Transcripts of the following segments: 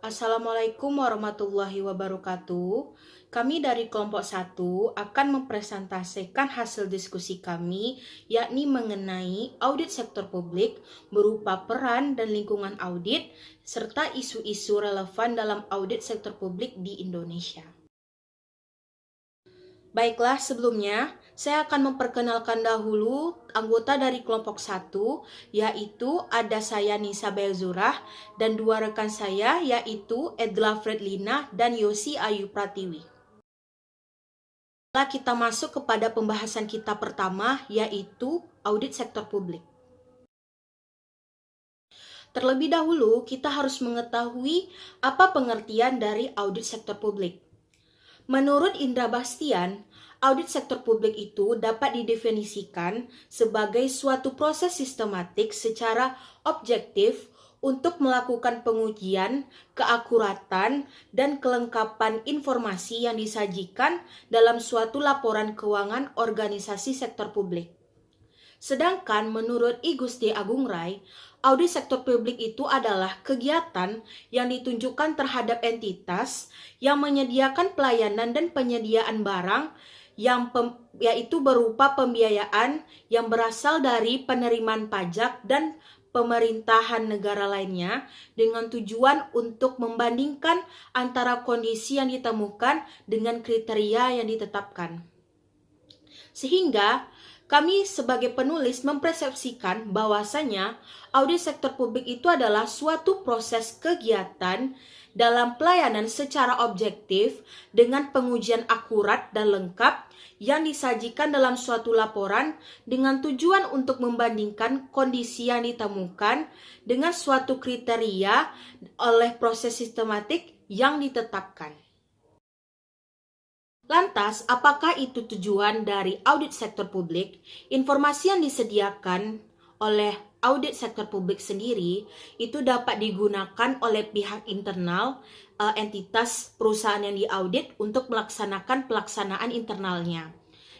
Assalamualaikum warahmatullahi wabarakatuh. Kami dari kelompok 1 akan mempresentasikan hasil diskusi kami, yakni mengenai audit sektor publik berupa peran dan lingkungan audit, serta isu-isu relevan dalam audit sektor publik di Indonesia. Baiklah, sebelumnya saya akan memperkenalkan dahulu anggota dari kelompok 1, yaitu ada saya Nisa Belzurah dan dua rekan saya, yaitu Edla Fredlina dan Yosi Ayu Pratiwi. Setelah kita masuk kepada pembahasan kita pertama, yaitu audit sektor publik. Terlebih dahulu, kita harus mengetahui apa pengertian dari audit sektor publik. Menurut Indra Bastian, audit sektor publik itu dapat didefinisikan sebagai suatu proses sistematik secara objektif untuk melakukan pengujian, keakuratan, dan kelengkapan informasi yang disajikan dalam suatu laporan keuangan organisasi sektor publik. Sedangkan menurut I Gusti Agung Rai, audit sektor publik itu adalah kegiatan yang ditunjukkan terhadap entitas yang menyediakan pelayanan dan penyediaan barang yaitu berupa pembiayaan yang berasal dari penerimaan pajak dan pemerintahan negara lainnya dengan tujuan untuk membandingkan antara kondisi yang ditemukan dengan kriteria yang ditetapkan. Sehingga kami sebagai penulis mempersepsikan bahwasanya audit sektor publik itu adalah suatu proses kegiatan dalam pelayanan secara objektif dengan pengujian akurat dan lengkap yang disajikan dalam suatu laporan dengan tujuan untuk membandingkan kondisi yang ditemukan dengan suatu kriteria oleh proses sistematik yang ditetapkan. Lantas, apakah itu tujuan dari audit sektor publik? Informasi yang disediakan oleh audit sektor publik sendiri itu dapat digunakan oleh pihak internal entitas perusahaan yang diaudit untuk melaksanakan pelaksanaan internalnya.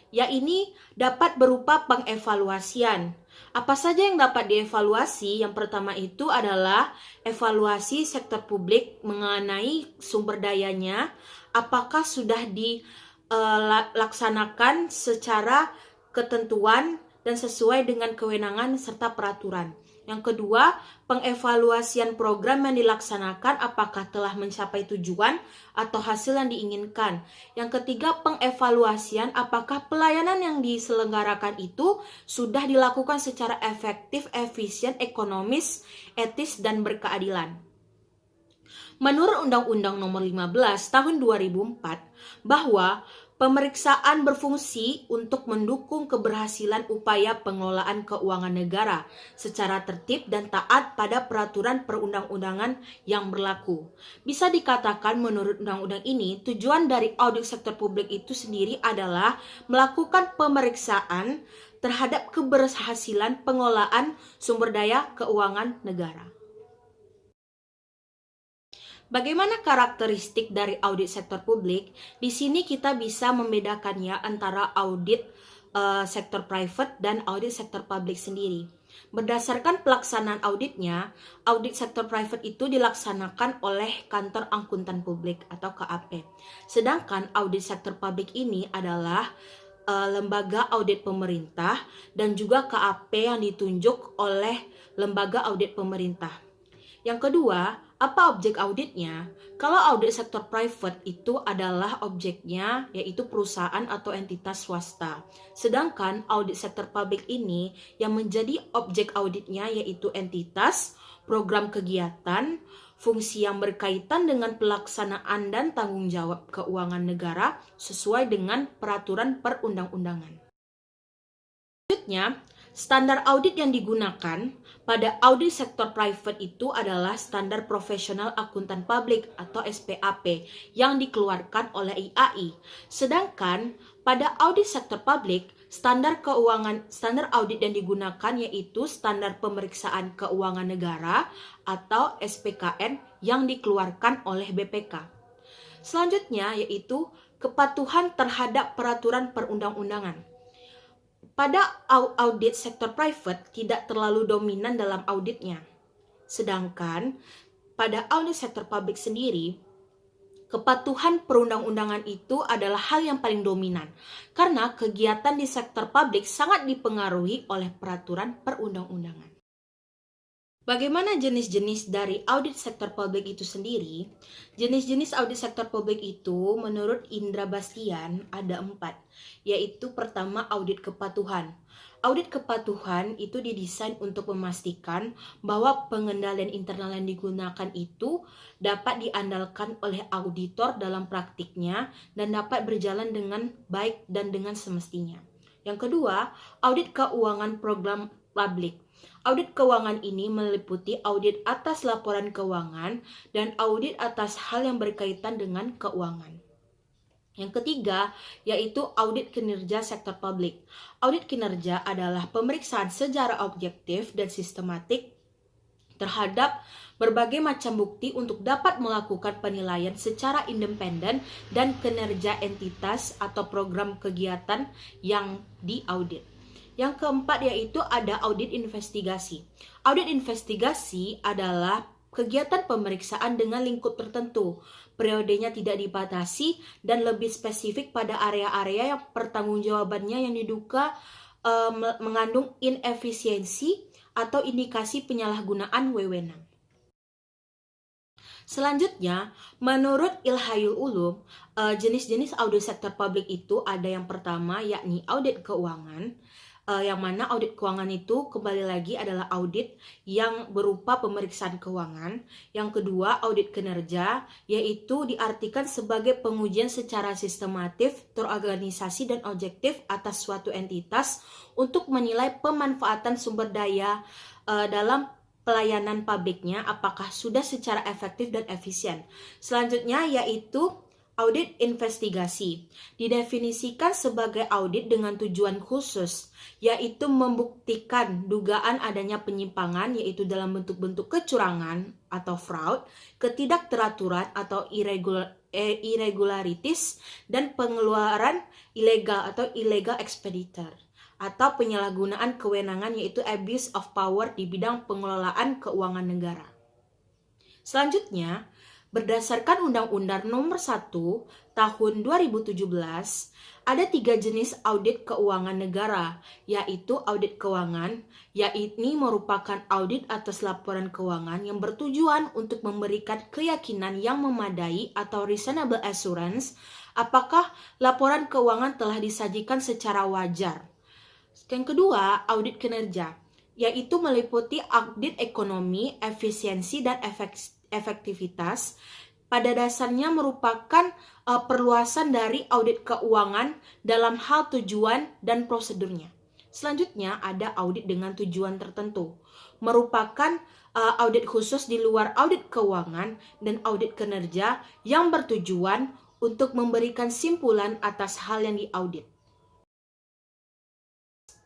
Ya, ini dapat berupa pengevaluasian. Apa saja yang dapat dievaluasi? Yang pertama itu adalah evaluasi sektor publik mengenai sumber dayanya, apakah sudah dilaksanakan secara ketentuan dan sesuai dengan kewenangan serta peraturan. Yang kedua, pengevaluasian program yang dilaksanakan apakah telah mencapai tujuan atau hasil yang diinginkan. Yang ketiga, pengevaluasian apakah pelayanan yang diselenggarakan itu sudah dilakukan secara efektif, efisien, ekonomis, etis, dan berkeadilan. Menurut Undang-Undang Nomor 15 Tahun 2004 bahwa pemeriksaan berfungsi untuk mendukung keberhasilan upaya pengelolaan keuangan negara secara tertib dan taat pada peraturan perundang-undangan yang berlaku. Bisa dikatakan menurut undang-undang ini, tujuan dari audit sektor publik itu sendiri adalah melakukan pemeriksaan terhadap keberhasilan pengelolaan sumber daya keuangan negara. Bagaimana karakteristik dari audit sektor publik? Di sini kita bisa membedakannya antara audit sektor private dan audit sektor publik sendiri. Berdasarkan pelaksanaan auditnya, audit sektor private itu dilaksanakan oleh Kantor Akuntan Publik atau KAP. Sedangkan audit sektor publik ini adalah lembaga audit pemerintah dan juga KAP yang ditunjuk oleh lembaga audit pemerintah. Yang kedua, apa objek auditnya? Kalau audit sektor private itu adalah objeknya yaitu perusahaan atau entitas swasta. Sedangkan audit sektor publik ini yang menjadi objek auditnya yaitu entitas, program kegiatan, fungsi yang berkaitan dengan pelaksanaan dan tanggung jawab keuangan negara sesuai dengan peraturan perundang-undangan. Selanjutnya, standar audit yang digunakan pada audit sektor private itu adalah Standar Profesional Akuntan Publik atau SPAP yang dikeluarkan oleh IAI. Sedangkan pada audit sektor publik, standar audit yang digunakan yaitu Standar Pemeriksaan Keuangan Negara atau SPKN yang dikeluarkan oleh BPK. Selanjutnya yaitu kepatuhan terhadap peraturan perundang-undangan. Pada audit sektor private tidak terlalu dominan dalam auditnya. Sedangkan pada audit sektor publik sendiri, kepatuhan perundang-undangan itu adalah hal yang paling dominan karena kegiatan di sektor publik sangat dipengaruhi oleh peraturan perundang-undangan. Bagaimana jenis-jenis dari audit sektor publik itu sendiri? Jenis-jenis audit sektor publik itu menurut Indra Bastian ada 4, yaitu pertama audit kepatuhan. Audit kepatuhan itu didesain untuk memastikan bahwa pengendalian internal yang digunakan itu dapat diandalkan oleh auditor dalam praktiknya dan dapat berjalan dengan baik dan dengan semestinya. Yang kedua, audit keuangan program publik. Audit keuangan ini meliputi audit atas laporan keuangan dan audit atas hal yang berkaitan dengan keuangan. Yang ketiga, yaitu audit kinerja sektor publik. Audit kinerja adalah pemeriksaan secara objektif dan sistematik terhadap berbagai macam bukti untuk dapat melakukan penilaian secara independen dan kinerja entitas atau program kegiatan yang diaudit. Yang keempat yaitu ada audit investigasi. Audit investigasi adalah kegiatan pemeriksaan dengan lingkup tertentu. Periodenya tidak dibatasi dan lebih spesifik pada area-area yang pertanggungjawabannya yang diduga mengandung inefisiensi atau indikasi penyalahgunaan wewenang. Selanjutnya, menurut Ilhayul Ulum, jenis-jenis audit sektor publik itu ada yang pertama yakni audit keuangan, yang mana audit keuangan itu kembali lagi adalah audit yang berupa pemeriksaan keuangan. Yang kedua, audit kinerja, yaitu diartikan sebagai pengujian secara sistematif, terorganisasi dan objektif atas suatu entitas untuk menilai pemanfaatan sumber daya dalam pelayanan publiknya apakah sudah secara efektif dan efisien. Selanjutnya yaitu audit investigasi. Didefinisikan sebagai audit dengan tujuan khusus, yaitu membuktikan dugaan adanya penyimpangan, yaitu dalam bentuk-bentuk kecurangan atau fraud, ketidakteraturan atau irregularities, dan pengeluaran ilegal atau illegal expenditure, atau penyalahgunaan kewenangan yaitu abuse of power di bidang pengelolaan keuangan negara. Selanjutnya, berdasarkan Undang-Undang Nomor 1 Tahun 2017, ada 3 jenis audit keuangan negara, yaitu audit keuangan, yaitu merupakan audit atas laporan keuangan yang bertujuan untuk memberikan keyakinan yang memadai atau reasonable assurance apakah laporan keuangan telah disajikan secara wajar. Yang kedua, audit kinerja, yaitu meliputi audit ekonomi, efisiensi, dan efektivitas. Pada dasarnya merupakan perluasan dari audit keuangan dalam hal tujuan dan prosedurnya. Selanjutnya ada audit dengan tujuan tertentu, merupakan audit khusus di luar audit keuangan dan audit kinerja yang bertujuan untuk memberikan simpulan atas hal yang diaudit.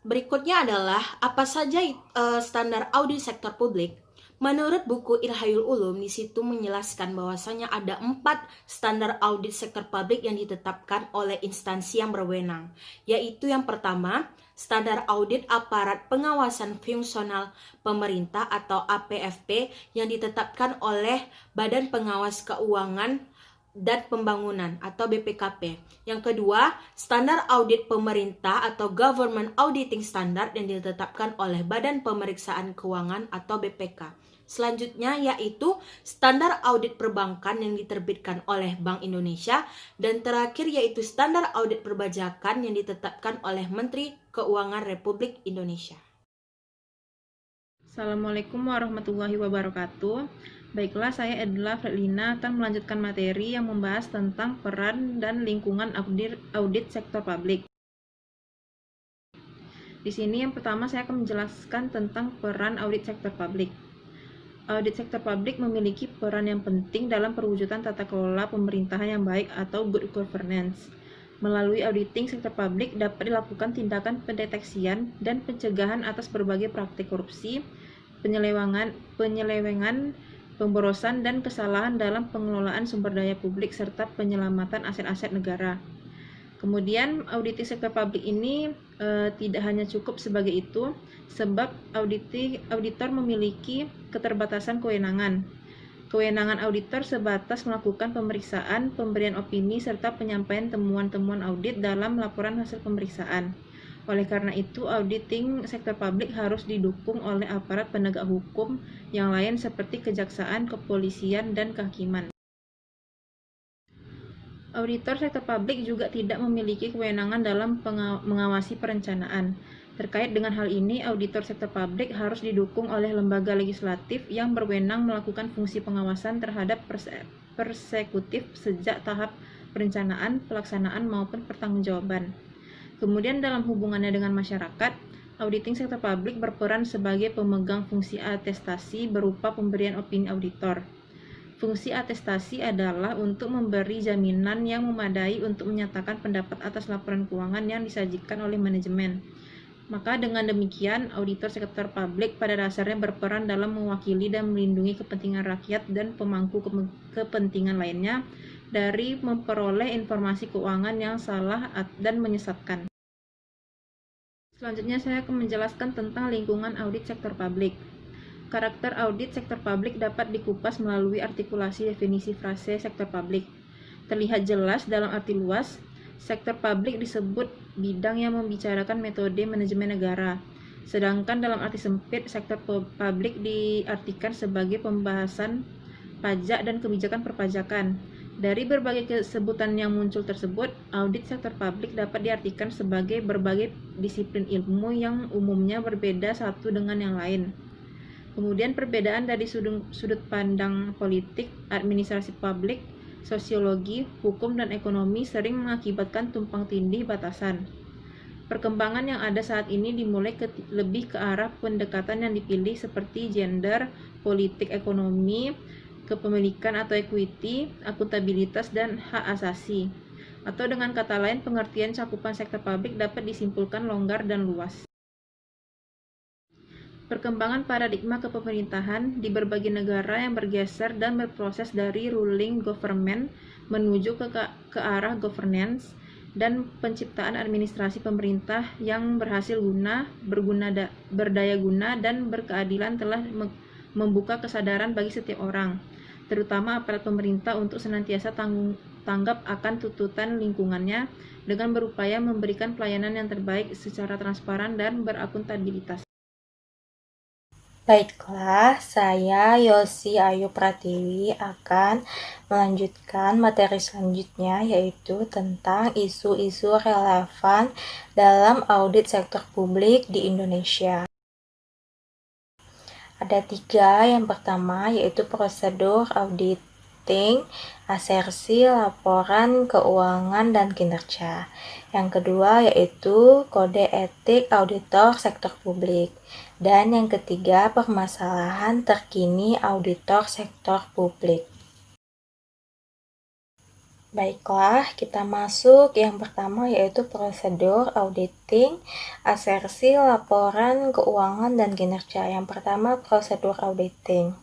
Berikutnya adalah apa saja standar audit sektor publik. Menurut buku Ilhayul Ulum, di situ menjelaskan bahwasanya ada 4 standar audit sektor publik yang ditetapkan oleh instansi yang berwenang, yaitu yang pertama, standar audit aparat pengawasan fungsional pemerintah atau APFP yang ditetapkan oleh Badan Pengawas Keuangan dan Pembangunan atau BPKP. Yang kedua, standar audit pemerintah atau Government Auditing Standard yang ditetapkan oleh Badan Pemeriksaan Keuangan atau BPK. Selanjutnya yaitu standar audit perbankan yang diterbitkan oleh Bank Indonesia, dan terakhir yaitu standar audit perbajakan yang ditetapkan oleh Menteri Keuangan Republik Indonesia. Assalamualaikum warahmatullahi wabarakatuh. Baiklah, saya Edla Fredlina akan melanjutkan materi yang membahas tentang peran dan lingkungan audit sektor publik. Di sini yang pertama saya akan menjelaskan tentang peran audit sektor publik. Audit sektor publik memiliki peran yang penting dalam perwujudan tata kelola pemerintahan yang baik atau good governance. Melalui auditing sektor publik dapat dilakukan tindakan pendeteksian dan pencegahan atas berbagai praktik korupsi, penyelewengan, pemborosan, dan kesalahan dalam pengelolaan sumber daya publik serta penyelamatan aset-aset negara. Kemudian auditing sektor publik ini tidak hanya cukup sebagai itu, sebab auditor memiliki keterbatasan kewenangan. Kewenangan auditor sebatas melakukan pemeriksaan, pemberian opini, serta penyampaian temuan-temuan audit dalam laporan hasil pemeriksaan. Oleh karena itu, auditing sektor publik harus didukung oleh aparat penegak hukum yang lain seperti kejaksaan, kepolisian, dan kehakiman. Auditor sektor publik juga tidak memiliki kewenangan dalam mengawasi perencanaan. Terkait dengan hal ini, auditor sektor publik harus didukung oleh lembaga legislatif yang berwenang melakukan fungsi pengawasan terhadap persekutif sejak tahap perencanaan, pelaksanaan, maupun pertanggungjawaban. Kemudian dalam hubungannya dengan masyarakat, auditing sektor publik berperan sebagai pemegang fungsi atestasi berupa pemberian opini auditor. Fungsi atestasi adalah untuk memberi jaminan yang memadai untuk menyatakan pendapat atas laporan keuangan yang disajikan oleh manajemen. Maka dengan demikian, auditor sektor publik pada dasarnya berperan dalam mewakili dan melindungi kepentingan rakyat dan pemangku kepentingan lainnya dari memperoleh informasi keuangan yang salah dan menyesatkan. Selanjutnya saya akan menjelaskan tentang lingkungan audit sektor publik. Karakter audit sektor publik dapat dikupas melalui artikulasi definisi frase sektor publik. Terlihat jelas dalam arti luas, sektor publik disebut bidang yang membicarakan metode manajemen negara. Sedangkan dalam arti sempit, sektor publik diartikan sebagai pembahasan pajak dan kebijakan perpajakan. Dari berbagai sebutan yang muncul tersebut, audit sektor publik dapat diartikan sebagai berbagai disiplin ilmu yang umumnya berbeda satu dengan yang lain. Kemudian perbedaan dari sudut pandang politik, administrasi publik, sosiologi, hukum, dan ekonomi sering mengakibatkan tumpang tindih batasan. Perkembangan yang ada saat ini dimulai lebih ke arah pendekatan yang dipilih seperti gender, politik ekonomi, kepemilikan atau equity, akuntabilitas, dan hak asasi. Atau dengan kata lain, pengertian cakupan sektor publik dapat disimpulkan longgar dan luas. Perkembangan paradigma kepemerintahan di berbagai negara yang bergeser dan berproses dari ruling government menuju ke arah governance dan penciptaan administrasi pemerintah yang berhasil berdaya guna dan berkeadilan telah membuka kesadaran bagi setiap orang, terutama aparat pemerintah untuk senantiasa tanggap akan tuntutan lingkungannya dengan berupaya memberikan pelayanan yang terbaik secara transparan dan berakuntabilitas. Baiklah, saya Yosi Ayu Pratiwi akan melanjutkan materi selanjutnya, yaitu tentang isu-isu relevan dalam audit sektor publik di Indonesia. Ada 3, yang pertama yaitu prosedur auditing, asersi, laporan keuangan, dan kinerja. Yang kedua yaitu kode etik auditor sektor publik. Dan yang ketiga, permasalahan terkini auditor sektor publik. Baiklah, kita masuk yang pertama yaitu prosedur auditing, asersi, laporan keuangan, dan kinerja. Yang pertama, prosedur auditing.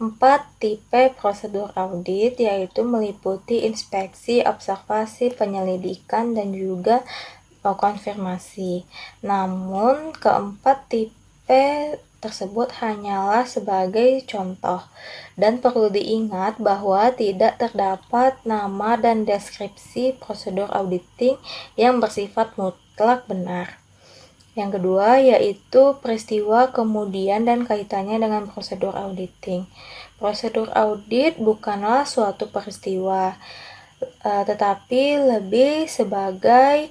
4 tipe prosedur audit yaitu meliputi inspeksi, observasi, penyelidikan, dan juga konfirmasi. Namun, keempat tipe tersebut hanyalah sebagai contoh, dan perlu diingat bahwa tidak terdapat nama dan deskripsi prosedur auditing yang bersifat mutlak benar. Yang kedua yaitu peristiwa, kemudian, dan kaitannya dengan prosedur auditing. Prosedur audit bukanlah suatu peristiwa, tetapi lebih sebagai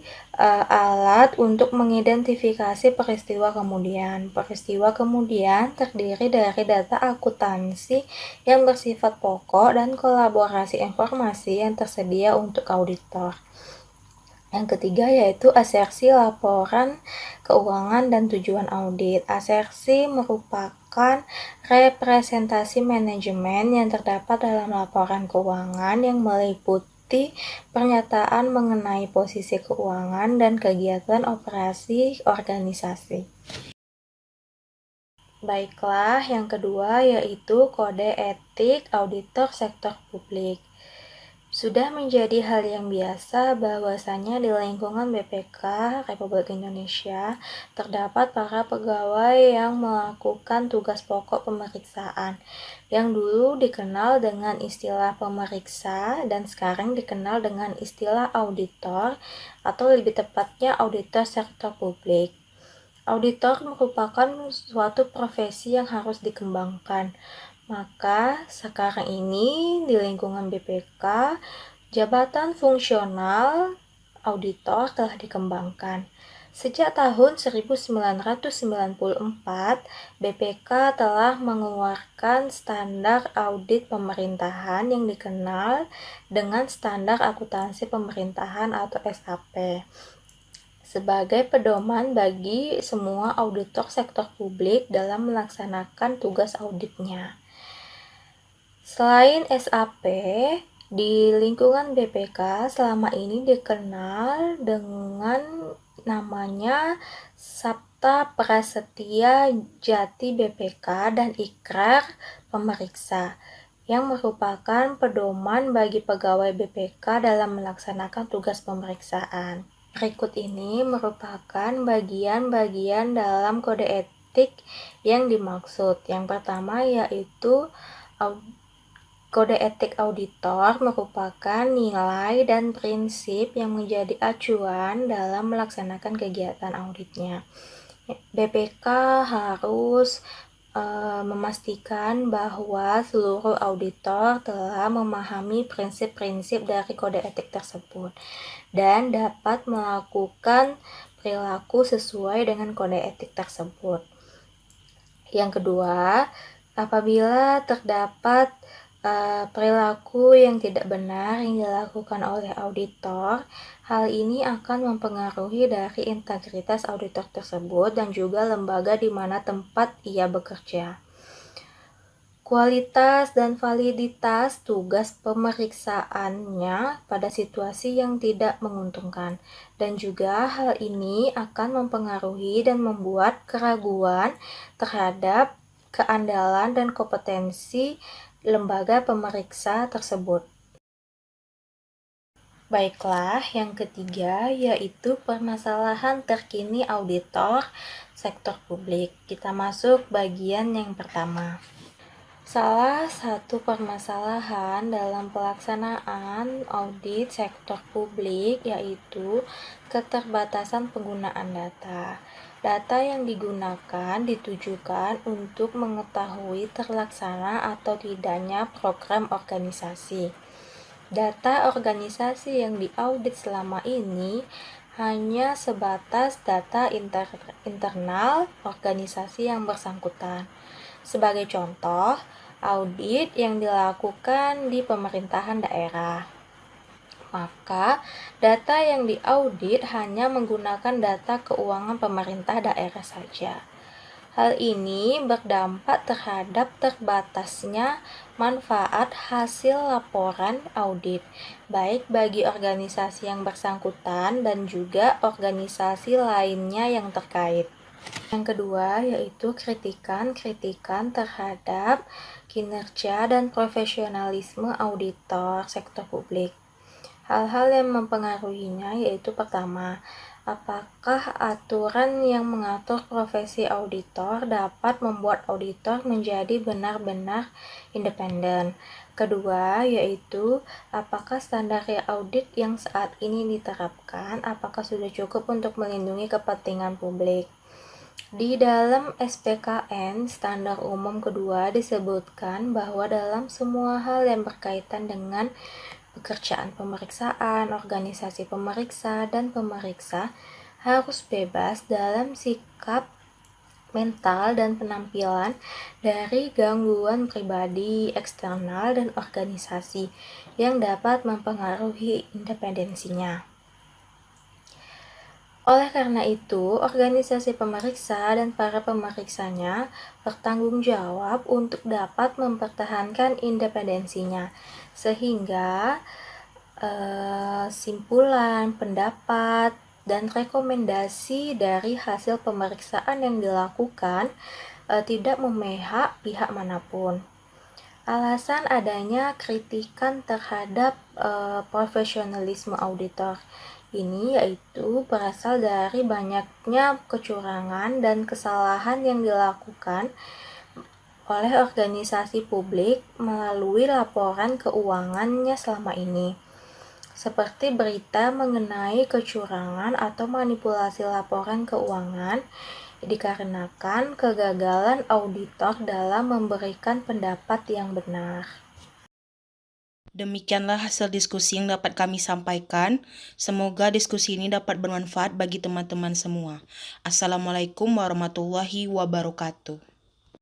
alat untuk mengidentifikasi peristiwa kemudian. Peristiwa kemudian terdiri dari data akuntansi yang bersifat pokok dan kolaborasi informasi yang tersedia untuk auditor. Yang ketiga yaitu asersi, laporan keuangan, dan tujuan audit. Asersi merupakan representasi manajemen yang terdapat dalam laporan keuangan yang meliputi pernyataan mengenai posisi keuangan dan kegiatan operasi organisasi. Baiklah, yang kedua yaitu kode etik auditor sektor publik. Sudah menjadi hal yang biasa bahwasanya di lingkungan BPK Republik Indonesia terdapat para pegawai yang melakukan tugas pokok pemeriksaan yang dulu dikenal dengan istilah pemeriksa dan sekarang dikenal dengan istilah auditor atau lebih tepatnya auditor sektor publik. Auditor merupakan suatu profesi yang harus dikembangkan. Maka sekarang ini di lingkungan BPK, jabatan fungsional auditor telah dikembangkan. Sejak tahun 1994, BPK telah mengeluarkan standar audit pemerintahan yang dikenal dengan standar akuntansi pemerintahan atau SAP sebagai pedoman bagi semua auditor sektor publik dalam melaksanakan tugas auditnya. Selain SAP, di lingkungan BPK selama ini dikenal dengan namanya Sabta Prasetya Jati BPK dan Ikrar Pemeriksa yang merupakan pedoman bagi pegawai BPK dalam melaksanakan tugas pemeriksaan. Berikut ini merupakan bagian-bagian dalam kode etik yang dimaksud. Yang pertama yaitu kode etik auditor merupakan nilai dan prinsip yang menjadi acuan dalam melaksanakan kegiatan auditnya. BPK harus memastikan bahwa seluruh auditor telah memahami prinsip-prinsip dari kode etik tersebut dan dapat melakukan perilaku sesuai dengan kode etik tersebut. Yang kedua, apabila terdapat perilaku yang tidak benar yang dilakukan oleh auditor, hal ini akan mempengaruhi dari integritas auditor tersebut dan juga lembaga di mana tempat ia bekerja. Kualitas dan validitas tugas pemeriksaannya pada situasi yang tidak menguntungkan, dan juga hal ini akan mempengaruhi dan membuat keraguan terhadap keandalan dan kompetensi lembaga pemeriksa tersebut. Baiklah, yang ketiga yaitu permasalahan terkini auditor sektor publik. Kita masuk bagian yang pertama. Salah satu permasalahan dalam pelaksanaan audit sektor publik yaitu keterbatasan penggunaan data. Data yang digunakan ditujukan untuk mengetahui terlaksana atau tidaknya program organisasi. Data organisasi yang diaudit selama ini hanya sebatas data internal organisasi yang bersangkutan. Sebagai contoh, audit yang dilakukan di pemerintahan daerah. Maka, data yang diaudit hanya menggunakan data keuangan pemerintah daerah saja. Hal ini berdampak terhadap terbatasnya manfaat hasil laporan audit, baik bagi organisasi yang bersangkutan dan juga organisasi lainnya yang terkait. Yang kedua yaitu kritikan terhadap kinerja dan profesionalisme auditor sektor publik. Hal-hal yang mempengaruhinya yaitu pertama, apakah aturan yang mengatur profesi auditor dapat membuat auditor menjadi benar-benar independen. Kedua, yaitu apakah standar audit yang saat ini diterapkan apakah sudah cukup untuk melindungi kepentingan publik. Di dalam SPKN standar umum kedua disebutkan bahwa dalam semua hal yang berkaitan dengan pekerjaan pemeriksaan, organisasi pemeriksa, dan pemeriksa harus bebas dalam sikap mental dan penampilan dari gangguan pribadi, eksternal, dan organisasi yang dapat mempengaruhi independensinya. Oleh karena itu, organisasi pemeriksa dan para pemeriksanya bertanggung jawab untuk dapat mempertahankan independensinya, sehingga simpulan, pendapat, dan rekomendasi dari hasil pemeriksaan yang dilakukan tidak memihak pihak manapun. Alasan adanya kritikan terhadap profesionalisme auditor ini yaitu berasal dari banyaknya kecurangan dan kesalahan yang dilakukan oleh organisasi publik melalui laporan keuangannya selama ini, seperti berita mengenai kecurangan atau manipulasi laporan keuangan dikarenakan kegagalan auditor dalam memberikan pendapat yang benar. Demikianlah hasil diskusi yang dapat kami sampaikan. Semoga diskusi ini dapat bermanfaat bagi teman-teman semua. Assalamualaikum warahmatullahi wabarakatuh.